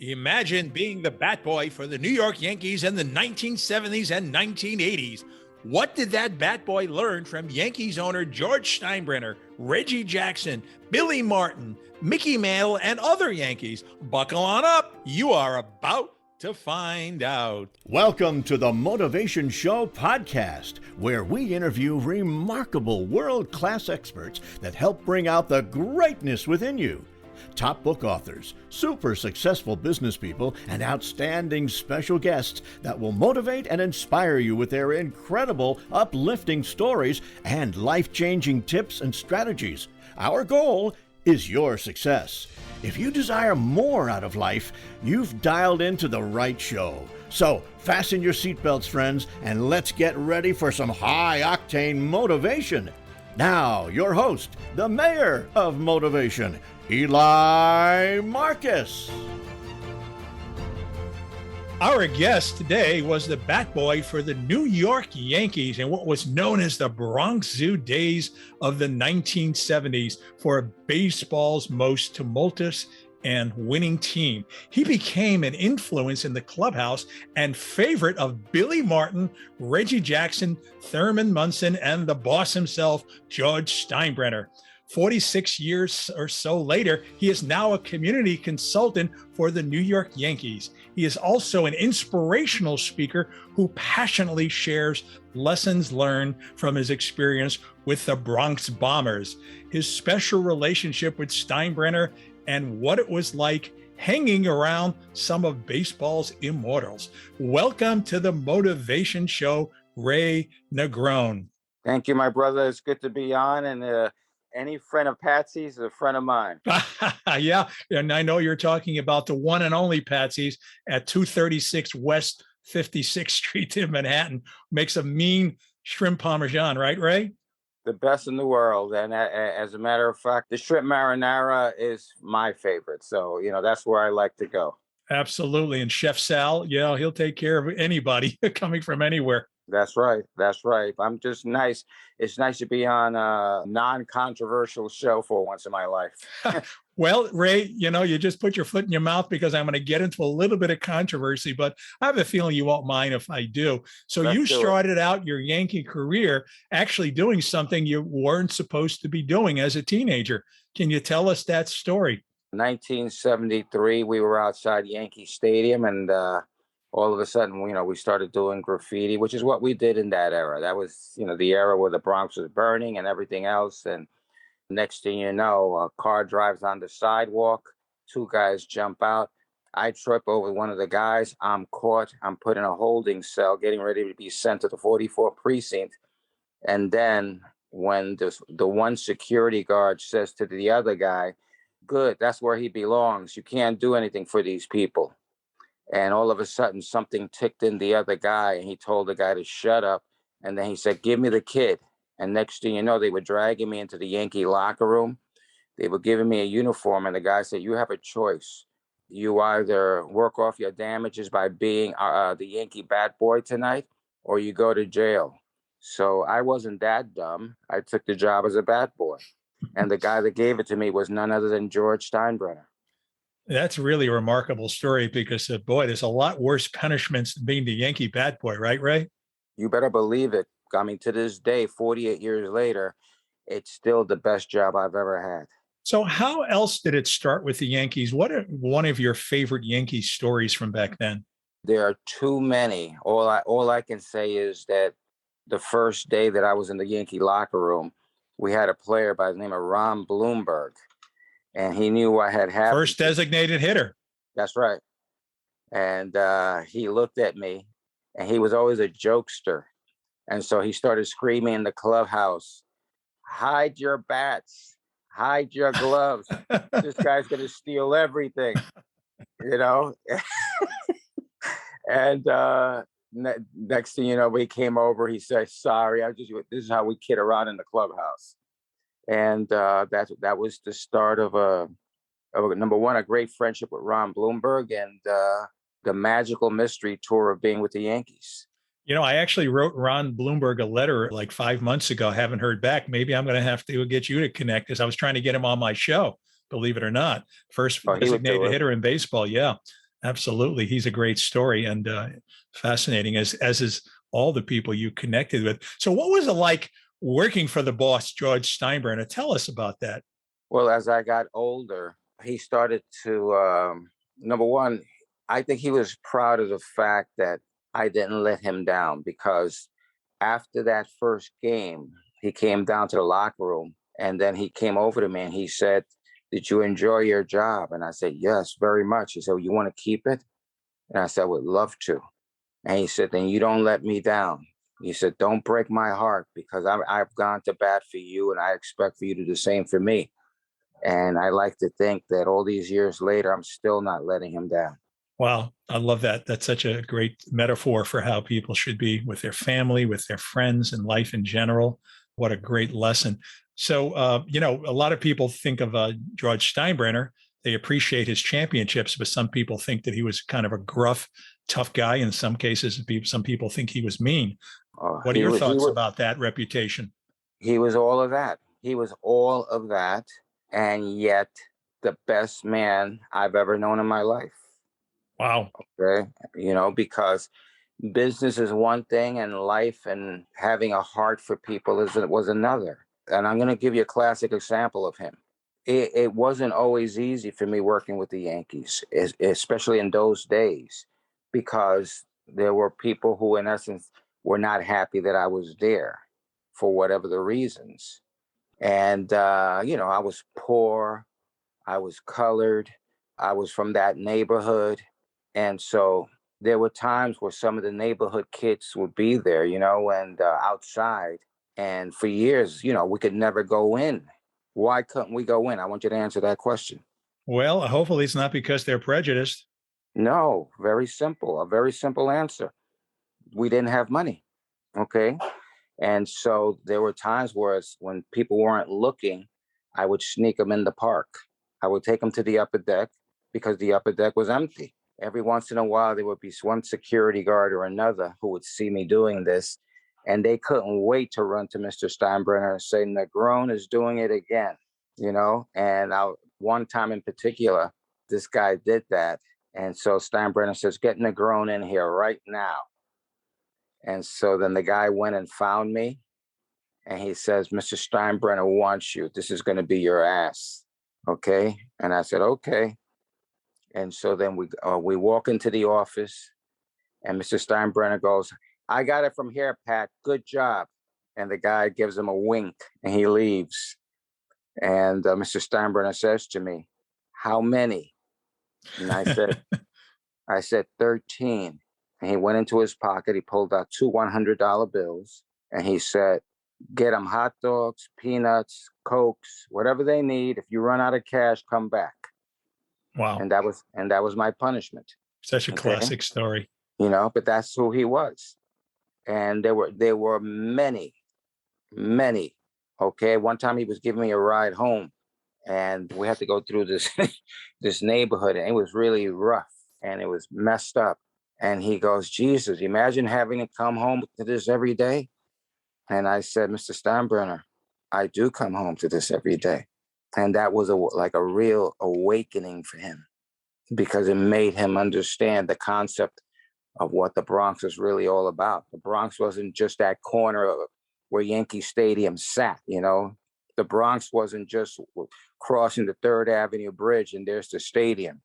Imagine being the bat boy for the New York Yankees in the 1970s and 1980s. What did that bat boy learn from Yankees owner George Steinbrenner, Reggie Jackson, Billy Martin, Mickey Mantle, and other Yankees? Buckle on up. You are about to find out. Welcome to the Motivation Show podcast, where we interview remarkable world-class experts that help bring out the greatness within you. Top book authors, super successful business people, and outstanding special guests that will motivate and inspire you with their incredible, uplifting stories and life-changing tips and strategies. Our goal is your success. If you desire more out of life, you've dialed into the right show. So fasten your seatbelts, friends, and let's get ready for some high-octane motivation. Now, your host, the mayor of motivation, Eli Marcus. Our guest today was the bat boy for the New York Yankees in what was known as the Bronx Zoo days of the 1970s for baseball's most tumultuous and winning team. He became an influence in the clubhouse and favorite of Billy Martin, Reggie Jackson, Thurman Munson, and the boss himself, George Steinbrenner. 46 years or so later, he is now a community consultant for the New York Yankees. He is also an inspirational speaker who passionately shares lessons learned from his experience with the Bronx Bombers, his special relationship with Steinbrenner, and what it was like hanging around some of baseball's immortals. Welcome to the Motivation Show, Ray Negron. Thank you, my brother. It's good to be on, and any friend of Patsy's is a friend of mine. Yeah, and I know you're talking about the one and only Patsy's at 236 West 56th Street in Manhattan. Makes a mean shrimp parmesan, right, Ray? The best in the world. And as a matter of fact, the shrimp marinara is my favorite. So, that's where I like to go. Absolutely. And Chef Sal, he'll take care of anybody coming from anywhere. That's right. That's right. I'm just nice. It's nice to be on a non-controversial show for once in my life. Well, Ray, you just put your foot in your mouth because I'm going to get into a little bit of controversy, but I have a feeling you won't mind if I do. So you started out your Yankee career actually doing something you weren't supposed to be doing as a teenager. Can you tell us that story? 1973, we were outside Yankee Stadium, and all of a sudden, we started doing graffiti, which is what we did in that era. That was, the era where the Bronx was burning and everything else. And next thing you know, a car drives on the sidewalk. Two guys jump out. I trip over one of the guys. I'm caught. I'm put in a holding cell, getting ready to be sent to the 44th precinct. And then when the one security guard says to the other guy, "Good, that's where he belongs. You can't do anything for these people." And all of a sudden, something ticked in the other guy, and he told the guy to shut up. And then he said, "Give me the kid." And next thing you know, they were dragging me into the Yankee locker room. They were giving me a uniform, and the guy said, "You have a choice. You either work off your damages by being the Yankee bat boy tonight, or you go to jail." So I wasn't that dumb. I took the job as a bat boy. And the guy that gave it to me was none other than George Steinbrenner. That's really a remarkable story because, boy, there's a lot worse punishments than being the Yankee bat boy, right, Ray? You better believe it. I mean, to this day, 48 years later, it's still the best job I've ever had. So how else did it start with the Yankees? What are one of your favorite Yankee stories from back then? There are too many. All I can say is that the first day that I was in the Yankee locker room, we had a player by the name of Ron Bloomberg. And he knew what had happened. First designated hitter. That's right. And he looked at me, and he was always a jokester. And so he started screaming in the clubhouse, "Hide your bats, hide your gloves. This guy's going to steal everything," And next thing you know, we came over. He said, "Sorry, this is how we kid around in the clubhouse." And that was the start of number one, a great friendship with Ron Bloomberg, and the magical mystery tour of being with the Yankees. I actually wrote Ron Bloomberg a letter like 5 months ago. Haven't heard back. Maybe I'm going to have to get you to connect because I was trying to get him on my show, believe it or not. First designated hitter in baseball. Yeah. Absolutely. He's a great story and fascinating, as is all the people you connected with. So what was it like working for the boss, George Steinbrenner? Tell us about that. Well, as I got older, he started to, number one, I think he was proud of the fact that I didn't let him down, because after that first game, he came down to the locker room and then he came over to me and he said, "Did you enjoy your job?" And I said, "Yes, very much." He said, "You want to keep it?" And I said, "I would love to." And he said, "Then you don't let me down." He said, "Don't break my heart, because I've gone to bat for you and I expect for you to do the same for me." And I like to think that all these years later, I'm still not letting him down. Wow, I love that. That's such a great metaphor for how people should be with their family, with their friends, and life in general. What a great lesson. So, a lot of people think of George Steinbrenner. They appreciate his championships, but some people think that he was kind of a gruff, tough guy. In some cases, some people think he was mean. What are He your was, he thoughts was, about that reputation? he was all of that. He was all of that, and yet the best man I've ever known in my life. Wow. Okay, because business is one thing, and life and having a heart for people was another. And I'm going to give you a classic example of him. It wasn't always easy for me working with the Yankees, especially in those days, because there were people who, in essence, were not happy that I was there for whatever the reasons. And, I was poor, I was colored, I was from that neighborhood. And so there were times where some of the neighborhood kids would be there, and outside. And for years, we could never go in. Why couldn't we go in? I want you to answer that question. Well, hopefully it's not because they're prejudiced. No, very simple. A very simple answer. We didn't have money. Okay. And so there were times where when people weren't looking, I would sneak them in the park. I would take them to the upper deck because the upper deck was empty. Every once in a while, there would be one security guard or another who would see me doing this, and they couldn't wait to run to Mr. Steinbrenner and say, "Negron is doing it again," And one time in particular, this guy did that. And so Steinbrenner says, "Get Negron in here right now." And so then the guy went and found me, and he says, "Mr. Steinbrenner wants you. This is going to be your ass." Okay. And I said, "Okay." And so then we walk into the office, and Mr. Steinbrenner goes, "I got it from here, Pat. Good job." And the guy gives him a wink and he leaves. And Mr. Steinbrenner says to me, "How many?" And I said 13. And he went into his pocket. He pulled out two $100 bills and he said, "Get them hot dogs, peanuts, Cokes, whatever they need. If you run out of cash, come back." Wow. And that was my punishment. Such a Okay. classic story. But that's who he was. And there were many, many. Okay. One time he was giving me a ride home, and we had to go through this this neighborhood, and it was really rough and it was messed up. And he goes, "Jesus, imagine having to come home to this every day." And I said, "Mr. Steinbrenner, I do come home to this every day." And that was like a real awakening for him, because it made him understand the concept of what the Bronx is really all about. The Bronx wasn't just that corner where Yankee Stadium sat. The Bronx wasn't just crossing the Third Avenue Bridge and there's the stadium.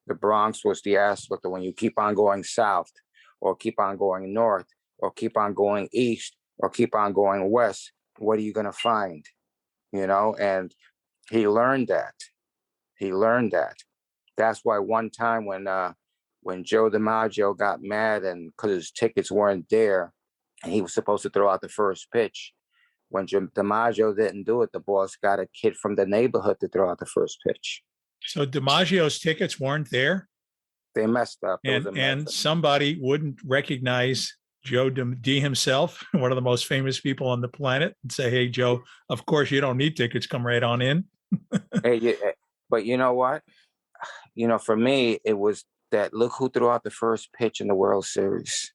The Bronx was the aspect of when you keep on going south, or keep on going north, or keep on going east, or keep on going west. What are you going to find? And he learned that. He learned that. That's why one time when Joe DiMaggio got mad and because his tickets weren't there, and he was supposed to throw out the first pitch, when DiMaggio didn't do it, the boss got a kid from the neighborhood to throw out the first pitch. So DiMaggio's tickets weren't there, They messed up. It was a mess. and somebody wouldn't recognize Joe D himself, one of the most famous people on the planet, and say, "Hey, Joe, of course you don't need tickets. Come right on in." But you know what? For me, it was that look who threw out the first pitch in the World Series.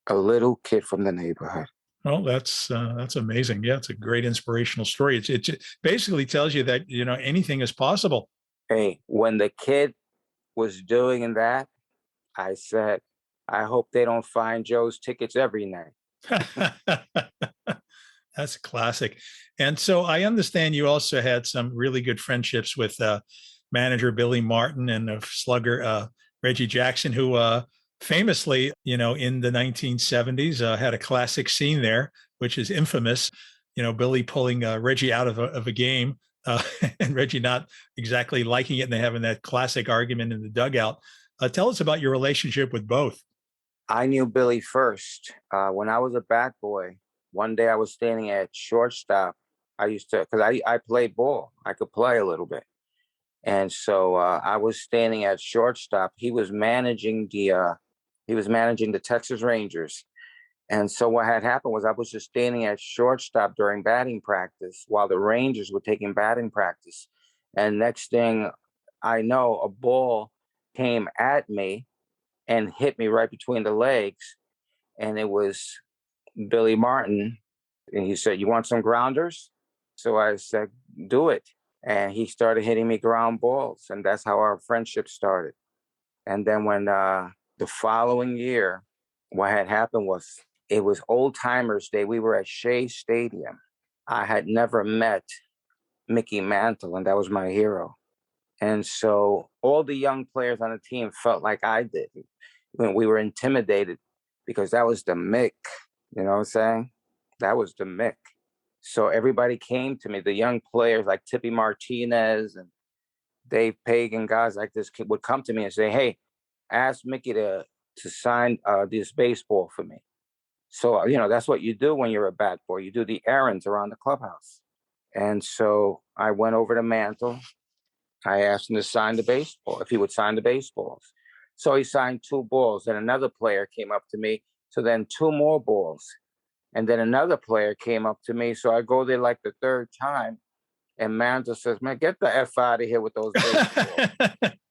A little kid from the neighborhood. Well, that's amazing. Yeah, it's a great inspirational story. It basically tells you that anything is possible. Hey, when the kid was doing that, I said, I hope they don't find Joe's tickets every night. That's classic. And so I understand you also had some really good friendships with manager Billy Martin and slugger Reggie Jackson, who famously, in the 1970s had a classic scene there, which is infamous. Billy pulling Reggie out of a game, and Reggie not exactly liking it, and they having that classic argument in the dugout. Tell us about your relationship with both. I knew Billy first. When I was a bat boy, one day I was standing at shortstop. I used to, because I played ball. I could play a little bit. And so I was standing at shortstop. He was managing the Texas Rangers. And so what had happened was I was just standing at shortstop during batting practice while the Rangers were taking batting practice. And next thing I know, a ball came at me and hit me right between the legs. And it was Billy Martin. And he said, "You want some grounders?" So I said, "Do it." And he started hitting me ground balls. And that's how our friendship started. And then when the following year, what had happened was it was Old Timers Day. We were at Shea Stadium. I had never met Mickey Mantle, and that was my hero. And so all the young players on the team felt like I did. When we were intimidated because that was the Mick, you know what I'm saying? That was the Mick. So everybody came to me, the young players like Tippy Martinez and Dave Pagan, guys like this would come to me and say, "Hey, ask Mickey to sign this baseball for me." So, that's what you do when you're a bat boy. You do the errands around the clubhouse. And so I went over to Mantle. I asked him to sign the baseball, if he would sign the baseballs. So he signed 2 balls. And another player came up to me. So then 2 more balls. And then another player came up to me. So I go there like the 3rd time. And Mantle says, "Man, get the F out of here with those baseballs."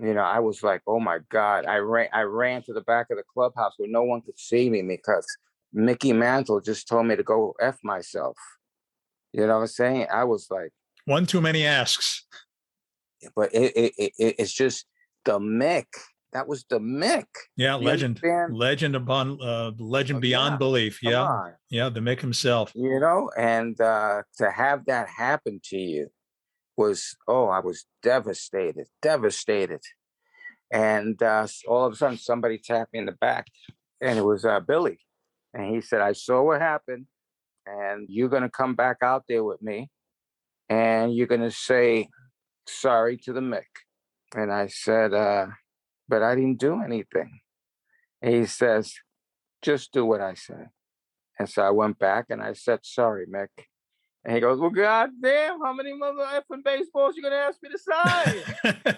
I was like, oh my God. I ran to the back of the clubhouse where no one could see me because Mickey Mantle just told me to go F myself. You know what I'm saying? I was like, One too many asks. but it's just the Mick. That was the Mick. Yeah, You legend, understand? legend upon legend beyond Yeah, belief. come Yeah, on. yeah, the Mick himself. And to have that happen to you was, I was devastated, devastated. And all of a sudden, somebody tapped me in the back, and it was Billy. And he said, "I saw what happened, and you're going to come back out there with me, and you're going to say sorry to the Mick." And I said, "But I didn't do anything." And he says, "Just do what I said." And so I went back and I said, "Sorry, Mick." And he goes, "Well, God damn, how many mother effing baseballs you going to ask me to sign?"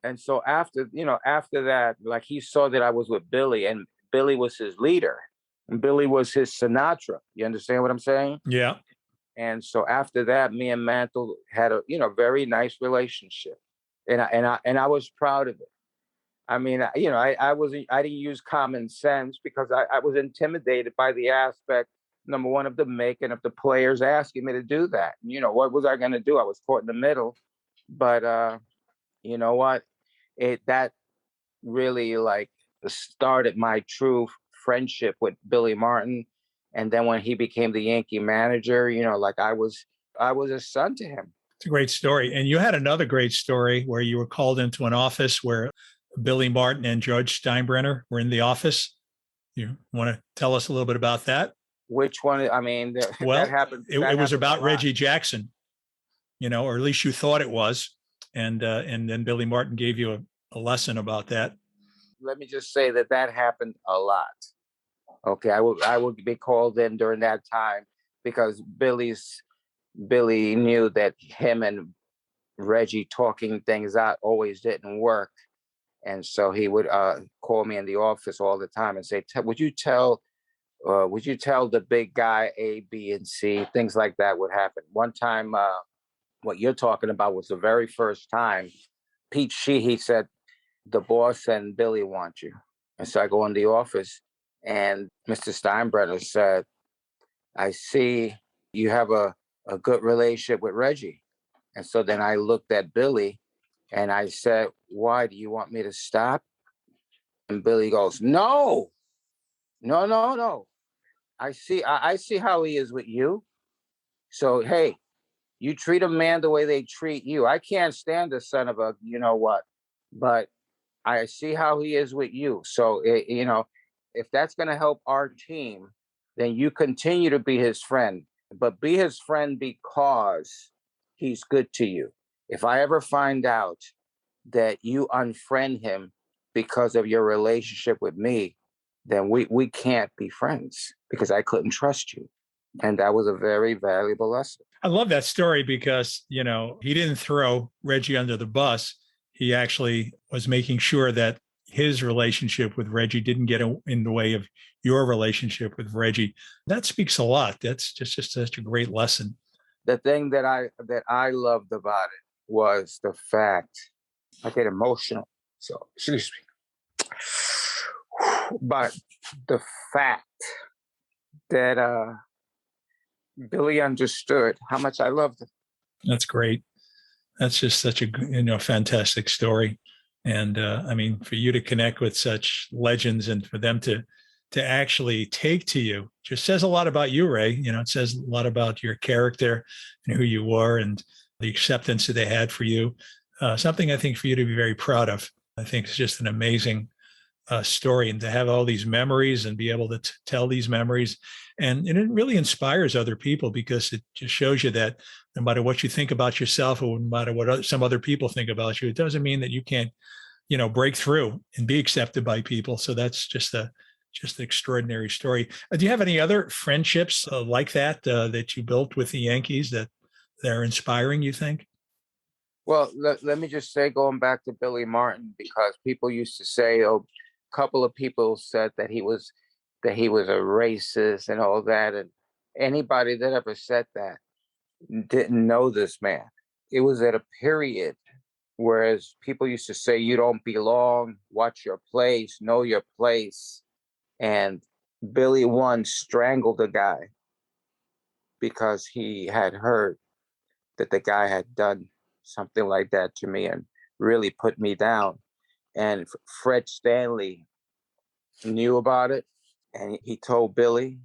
And so after that, like he saw that I was with Billy and Billy was his leader and Billy was his Sinatra. You understand what I'm saying? Yeah. And so after that, me and Mantle had a, very nice relationship. And I was proud of it. I mean, I didn't use common sense because I was intimidated by the aspect, number one, of the making of the players asking me to do that. What was I going to do? I was caught in the middle. But you know what? That really like started my true friendship with Billy Martin. And then when he became the Yankee manager, like I was a son to him. It's a great story. And you had another great story where you were called into an office where Billy Martin and Judge Steinbrenner were in the office. You want to tell us a little bit about that? Which one? I mean, Well, that happened. it was about a lot. Reggie Jackson, or at least you thought it was. And then Billy Martin gave you a lesson about that. Let me just say that happened a lot. Okay, I would be called in during that time because Billy knew that him and Reggie talking things out always didn't work. And so he would call me in the office all the time and say, would you tell the big guy A, B, and C? Things like that would happen. One time, what you're talking about was the very first time Pete Sheehy said, "The boss and Billy want you." And so I go in the office and Mr. Steinbrenner said, "I see you have a good relationship with Reggie." And so then I looked at Billy and I said, why do you want me to stop? And Billy goes, no, no, no, no. I see how he is with you. So, hey, you treat a man the way they treat you. I can't stand the son of a, you know what, but I see how he is with you. So, if that's going to help our team, then you continue to be his friend, but be his friend because he's good to you. If I ever find out that you unfriend him because of your relationship with me, then we can't be friends because I couldn't trust you. And that was a very valuable lesson. I love that story because, he didn't throw Reggie under the bus. He actually was making sure that his relationship with Reggie didn't get in the way of your relationship with Reggie. That speaks a lot. That's just such a great lesson. The thing that I loved about it was the fact I get emotional. So excuse me. But the fact that Billy understood how much I loved him. That's great. That's just such a fantastic story. And for you to connect with such legends and for them to actually take to you just says a lot about you, Ray. It says a lot about your character and who you were and the acceptance that they had for you. Something I think for you to be very proud of. I think it's just an amazing story, and to have all these memories and be able to tell these memories. And it really inspires other people because it just shows you that no matter what you think about yourself or no matter what some other people think about you, it doesn't mean that you can't, break through and be accepted by people. So that's just an extraordinary story. Do you have any other friendships like that that you built with the Yankees that are inspiring, you think? Well, let me just say, going back to Billy Martin, because people used to say, a couple of people said that he was a racist and all that, and anybody that ever said that didn't know this man. It was at a period, whereas people used to say, you don't belong, watch your place, know your place. And Billy once strangled a guy because he had heard that the guy had done something like that to me and really put me down. And Fred Stanley knew about it and he told Billy.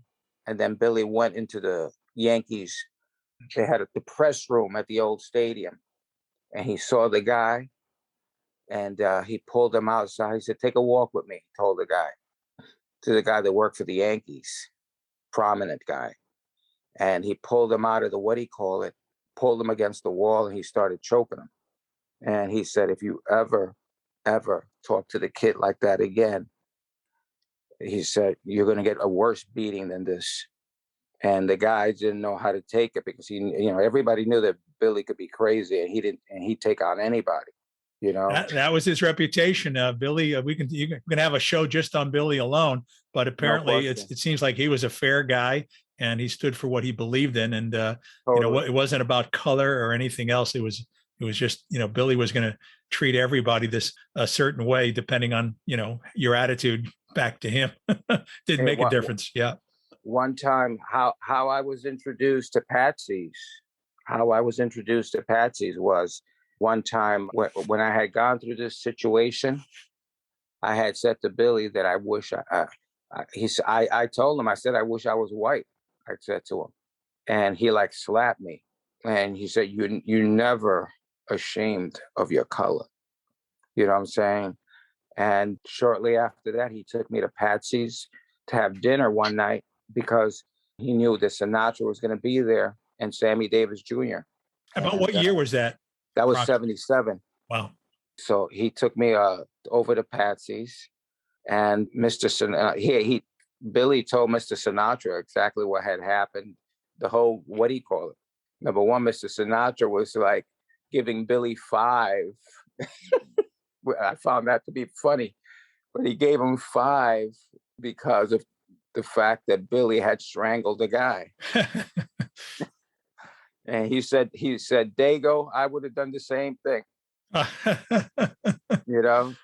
And then Billy went into the Yankees. They had the press room at the old stadium and he saw the guy and he pulled him outside. He said, take a walk with me, he told the guy, to the guy that worked for the Yankees, prominent guy. And he pulled him out of the, pulled him against the wall and he started choking him. And he said, if you ever talk to the kid like that again, he said, you're going to get a worse beating than this. And the guy didn't know how to take it because everybody knew that Billy could be crazy and he'd take on anybody, That was his reputation. Billy, we can have a show just on Billy alone, but apparently it seems like he was a fair guy and he stood for what he believed in. And, totally. It wasn't about color or anything else. It was just, Billy was going to treat everybody a certain way, depending on, your attitude back to him. Didn't make a difference. Yeah. One time, how I was introduced to Patsy's, was one time when I had gone through this situation, I had said to Billy that I wish I told him, I said, I wish I was white. I said to him, and he slapped me. And he said, you never ashamed of your color. You know what I'm saying? And shortly after that, he took me to Patsy's to have dinner one night because he knew that Sinatra was going to be there and Sammy Davis Jr. About what year was that? That was 77. Wow. So he took me over to Patsy's and Billy told Mr. Sinatra exactly what had happened. The whole, what do you call it? Number one, Mr. Sinatra was giving Billy 5. I found that to be funny, but he gave him 5 because of the fact that Billy had strangled the guy. And he said, Dago, I would have done the same thing. And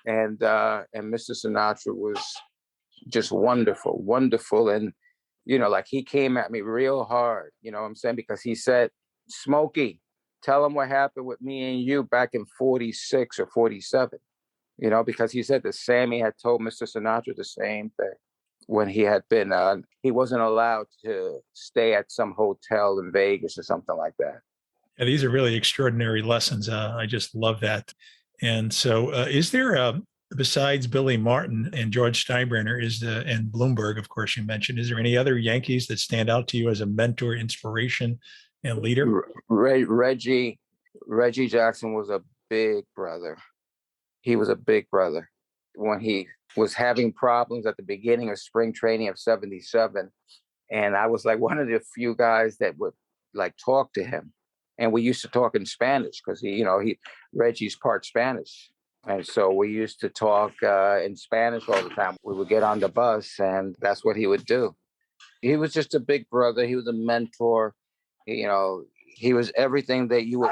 Mr. Sinatra was just wonderful. And, he came at me real hard, you know what I'm saying? Because he said, Smokey, tell him what happened with me and you back in 46 or 47, because he said that Sammy had told Mr. Sinatra the same thing when he had been, he wasn't allowed to stay at some hotel in Vegas or something like that. Yeah, these are really extraordinary lessons. I just love that. And so, is there besides Billy Martin and George Steinbrenner, and Bloomberg, of course, you mentioned, is there any other Yankees that stand out to you as a mentor, inspiration, and leader? Reggie Jackson was a big brother. He was a big brother. When he was having problems at the beginning of spring training of 77, and I was like one of the few guys that would like talk to him. And we used to talk in Spanish because Reggie's part Spanish. And so we used to talk in Spanish all the time. We would get on the bus and that's what he would do. He was just a big brother. He was a mentor. He was everything that you would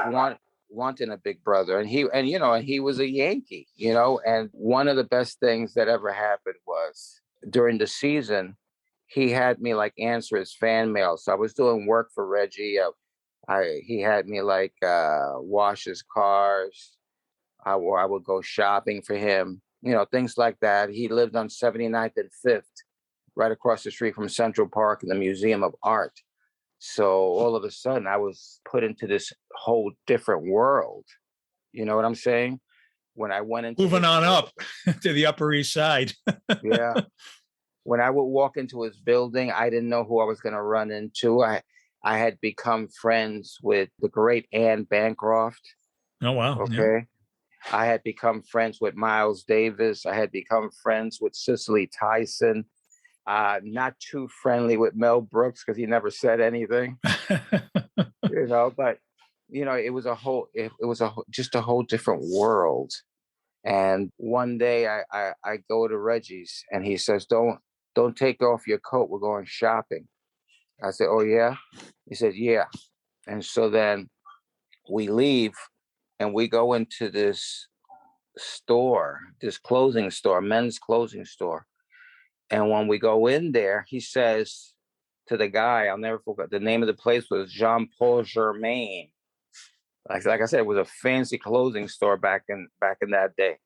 want in a big brother. And he was a Yankee, and one of the best things that ever happened was during the season, he had me like answer his fan mail. So I was doing work for Reggie. He had me like wash his cars. I would go shopping for him, things like that. He lived on 79th and 5th, right across the street from Central Park and the Museum of Art. So all of a sudden I was put into this whole different world. You know what I'm saying? When I went into Moving on up to the Upper East Side. Yeah. When I would walk into his building, I didn't know who I was going to run into. I had become friends with the great Anne Bancroft. Oh, wow. Okay. Yeah. I had become friends with Miles Davis. I had become friends with Cicely Tyson. Not too friendly with Mel Brooks because he never said anything, but it was just a whole different world. And one day I go to Reggie's and he says, don't take off your coat. We're going shopping. I said, oh yeah? He said, yeah. And so then we leave and we go into this store, this clothing store, men's clothing store. And when we go in there, he says to the guy, I'll never forget, the name of the place was Jean Paul Germain. Like I said, it was a fancy clothing store back in that day.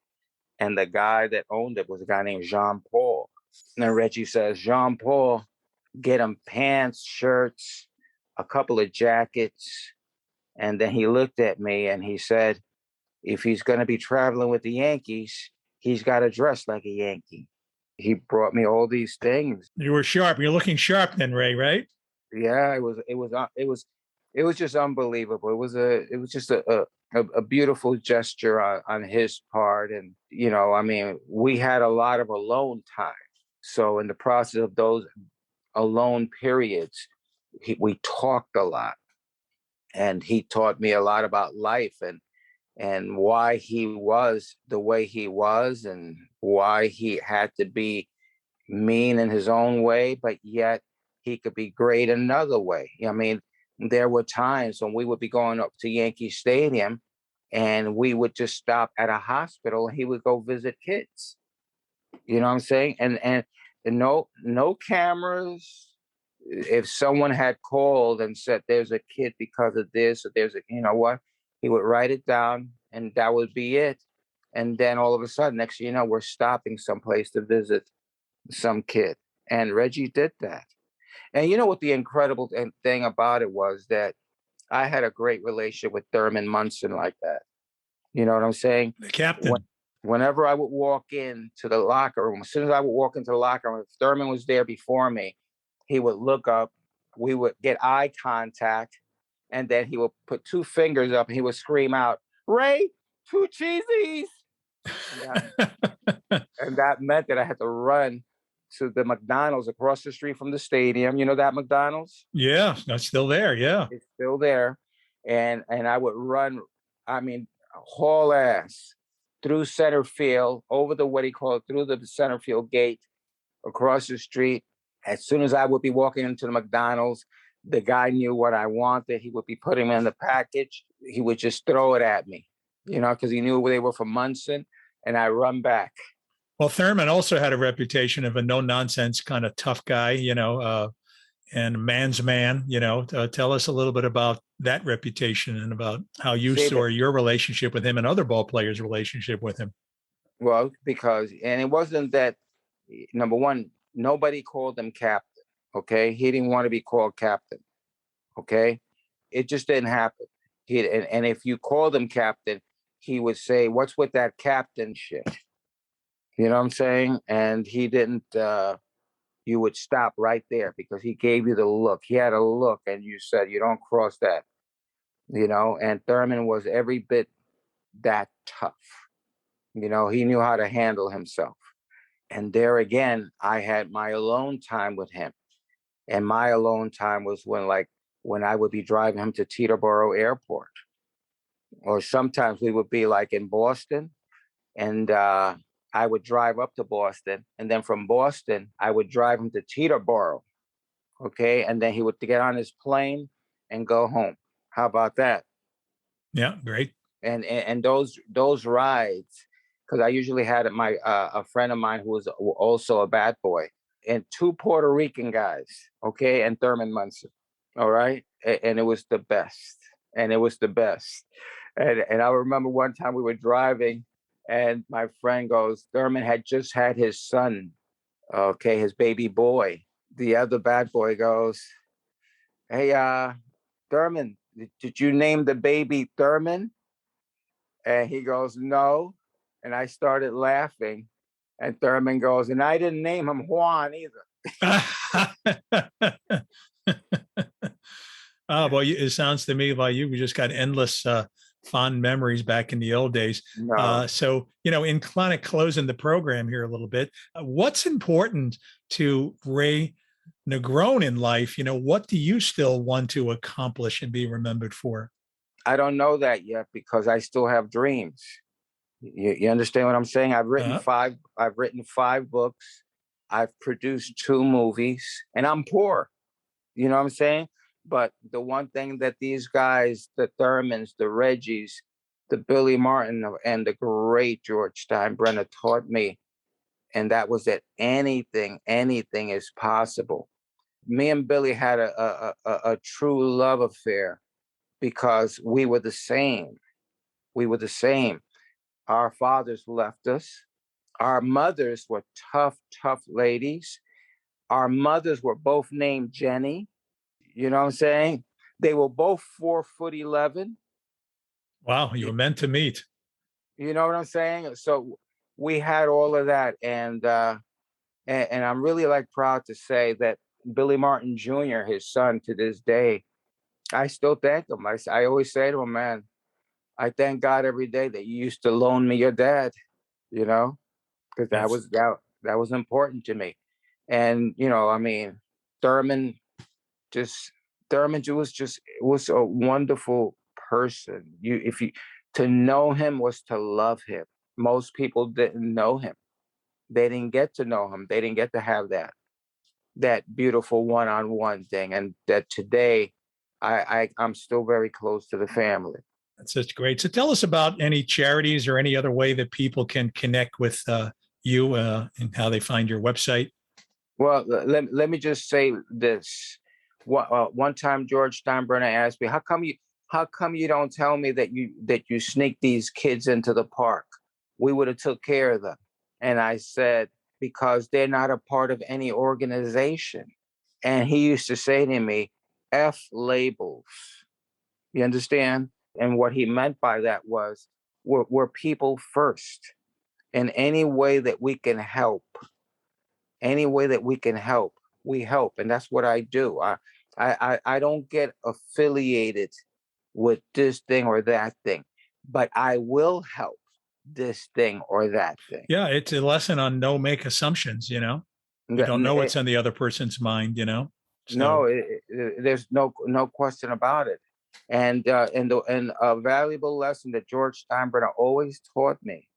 And the guy that owned it was a guy named Jean Paul. And then Reggie says, Jean Paul, get him pants, shirts, a couple of jackets. And then he looked at me and he said, if he's going to be traveling with the Yankees, he's got to dress like a Yankee. He brought me all these things. You were sharp. You're looking sharp then, Ray, right? Yeah, it was just unbelievable. It was just a beautiful gesture on his part. And, we had a lot of alone time. So in the process of those alone periods, we talked a lot, and he taught me a lot about life and why he was the way he was and why he had to be mean in his own way, but yet he could be great another way. There were times when we would be going up to Yankee Stadium and we would just stop at a hospital and he would go visit kids. You know what I'm saying? And no cameras. If someone had called and said there's a kid because of this, or there's he would write it down and that would be it. And then all of a sudden, next thing you know, we're stopping someplace to visit some kid. And Reggie did that. And what the incredible thing about it was that I had a great relationship with Thurman Munson like that. You know what I'm saying? The captain. Whenever I would walk into the locker room, as soon as I would walk into the locker room, if Thurman was there before me, he would look up, we would get eye contact, and then he would put two fingers up and he would scream out, Ray, 2 cheesies. And that meant that I had to run to the McDonald's across the street from the stadium. You know that McDonald's? Yeah, that's still there. Yeah. It's still there. And I would run, haul ass through center field, over through the center field gate, across the street. As soon as I would be walking into the McDonald's, the guy knew what I wanted. He would be putting me in the package. He would just throw it at me, because he knew they were from Munson, and I run back. Well, Thurman also had a reputation of a no-nonsense kind of tough guy, and man's man. Tell us a little bit about that reputation and about how you See saw that? your relationship with him and other ball players' relationship with him. Well, because and it wasn't that number one, nobody called him captain. Okay, he didn't want to be called captain. Okay, it just didn't happen. And if you called him captain, he would say, "What's with that captain shit?" You know what I'm saying? And he didn't. You would stop right there because he gave you the look. He had a look, and you said, "You don't cross that." And Thurman was every bit that tough. He knew how to handle himself. And there again, I had my alone time with him. And my alone time was when I would be driving him to Teterboro Airport. Or sometimes we would be like in Boston, and I would drive up to Boston. And then from Boston, I would drive him to Teterboro. Okay. And then he would get on his plane and go home. How about that? Yeah, great. And those rides, because I usually had a friend of mine who was also a bat boy, and two Puerto Rican guys, okay, and Thurman Munson, all right, and it was the best, and it was the best, and I remember one time we were driving, and my friend goes, Thurman had just had his son, okay, his baby boy. The other bat boy goes, hey, Thurman, did you name the baby Thurman? And he goes, no. And I started laughing. And Thurman goes, and I didn't name him Juan either. Oh, boy, it sounds to me like you just got endless fond memories back in the old days. No, So, in kind of closing the program here a little bit, what's important to Ray Negron in life? What do you still want to accomplish and be remembered for? I don't know that yet because I still have dreams. You understand what I'm saying? I've written Uh, five books. I've produced two movies, and I'm poor. You know what I'm saying? But the one thing that these guys, the Thurmans, the Reggies, the Billy Martin, and the great George Steinbrenner taught me, and that was that anything is possible. Me and Billy had a true love affair because we were the same. We were the same. Our fathers left us. Our mothers were tough, tough ladies. Our mothers were both named Jenny. You know what I'm saying? They were both 4'11". wow, you were meant to meet. You know what I'm saying? So we had all of that, and I'm really proud to say that Billy Martin Jr., his son, to this day, I still thank him. I always say to him, man, I thank God every day that you used to loan me your dad. Because That's that was important to me. And I mean, Thurman just Thurman was a wonderful person. If you to know him was to love him. Most people didn't know him. They didn't get to know him. They didn't get to have that beautiful one-on-one thing. And that today, I'm still very close to the family. That's just great. So tell us about any charities or any other way that people can connect with you and how they find your website. Well, let me just say this. One time, George Steinbrenner asked me, how come you don't tell me that you sneak these kids into the park? We would have took care of them." And I said, "Because they're not a part of any organization." And he used to say to me, "F labels." You understand? And what he meant by that was, we're people first. In any way that we can help, any way that we can help, we help. And that's what I do. I don't get affiliated with this thing or that thing, but I will help this thing or that thing. Yeah, it's a lesson on no make assumptions. You don't know what's on the other person's mind. No, So there's no question about it. And a valuable lesson that George Steinbrenner always taught me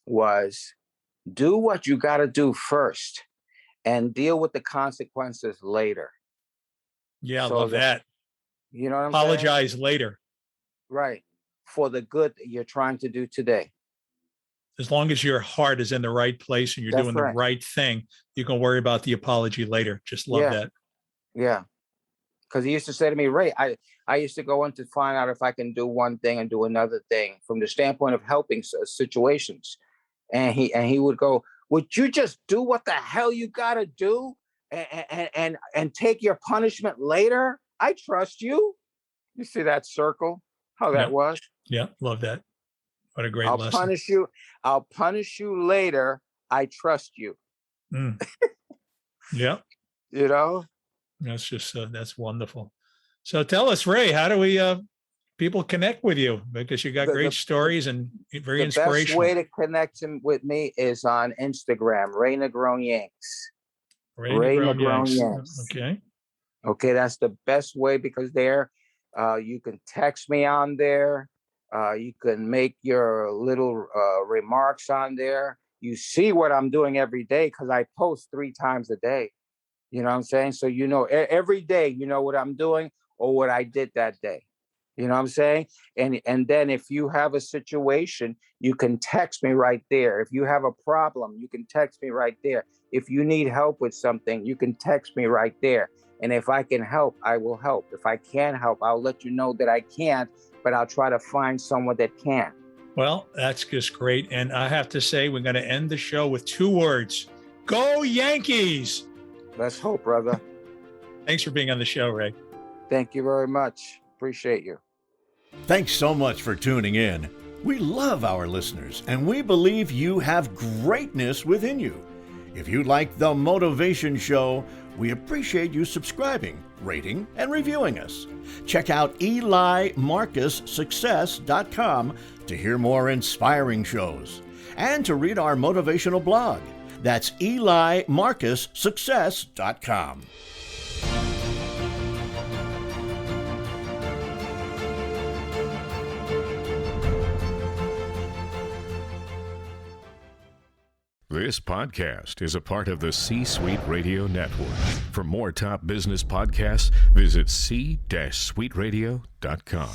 was, do what you got to do first and deal with the consequences later. yeah, I So love that, that. you know what I'm saying? Apologize later. Right. For the good that you're trying to do today. As long as your heart is in the right place and you're That's doing the right. right thing, you can worry about the apology later. Just love Yeah. that. Yeah. Because he used to say to me, Ray, I used to go in to find out if I can do one thing and do another thing from the standpoint of helping situations. And he would go, would you just do what the hell you got to do and take your punishment later? I trust you. You see that circle, how that was? Yeah, love that. What a great lesson. I'll punish you later. I trust you. Yeah. You know? That's just, that's wonderful. So tell us, Ray, how do we, people connect with you? Because you got great stories and very inspirational. The best way to connect with me is on Instagram, Ray Negron Yanks. Ray Negron Yanks. Okay. Okay, that's the best way, because there you can text me on there. You can make your little remarks on there. You see what I'm doing every day, because I post 3 times a day. You know what I'm saying? So, you know, every day, you know what I'm doing or what I did that day. You know what I'm saying? And then if you have a situation, you can text me right there. If you have a problem, you can text me right there. If you need help with something, you can text me right there. And if I can help, I will help. If I can't help, I'll let you know that I can't, but I'll try to find someone that can. Well, that's just great. And I have to say, we're going to end the show with 2 words. Go Yankees! Let's hope, brother. Thanks for being on the show, Ray. Thank you very much. Appreciate you. Thanks so much for tuning in. We love our listeners, and we believe you have greatness within you. If you like The Motivation Show, we appreciate you subscribing, rating, and reviewing us. Check out EliMarcusSuccess.com to hear more inspiring shows and to read our motivational blog. That's EliMarcusSuccess.com. This podcast is a part of the C-Suite Radio Network. For more top business podcasts, visit c-suiteradio.com.